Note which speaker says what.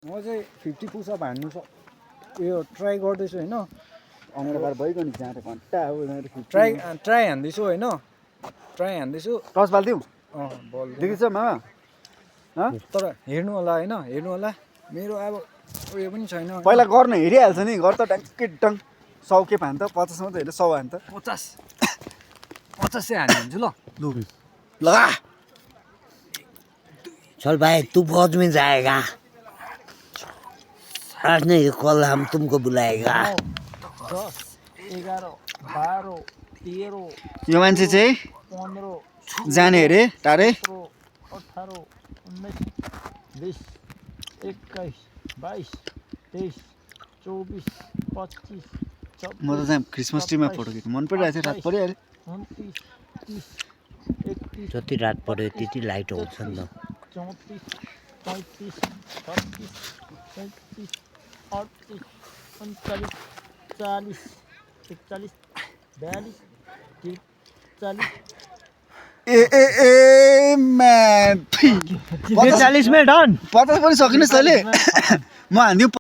Speaker 1: म चाहिँ 50 पुसअप हान्नु उयो ट्राई गर्दैछु होइन
Speaker 2: अंगार भइगयो नि जहाँ त घन्टा हो
Speaker 1: ट्राई हान्दैछु होइन ट्राई हान्दैछु
Speaker 2: टस बाल्दिउ
Speaker 1: बल
Speaker 2: देखिन्छ मामा
Speaker 1: तर हेर्नु होला होइन हेर्नु होला मेरो अब उयो पनि छैन
Speaker 2: पहिला गर्न हेरिहाल्छ नि गर त डङ्के डङ 100 के हान् त 50 मात्रै होइन 100 हान् त
Speaker 1: 50 चाहिँ हानिदिन्छु ल
Speaker 2: लगा
Speaker 3: चल भाई तू फौज में जाएगा आज नहीं कल हम तुमको बुलाएगा
Speaker 1: 10 11 12 13
Speaker 2: यो मान्छे चाहिँ
Speaker 1: 15
Speaker 2: जाने अरे टाढै
Speaker 1: 18 19 20 21 22 23 24 25
Speaker 2: म त चाहिँ क्रिसमस ट्रीमा फोटो खिच्नु मन परिरहेको थियो रात परिहाल्यो
Speaker 1: 29 30 31
Speaker 3: जति रात पर्यो त्यति लाइट आउँछ नि त
Speaker 1: 34 35 36 37 38 39 40 41 42 43
Speaker 2: ए म्यान
Speaker 3: 40 में डन
Speaker 2: 50 पनि सकिनुहोस् तैँले म हान्दिउँ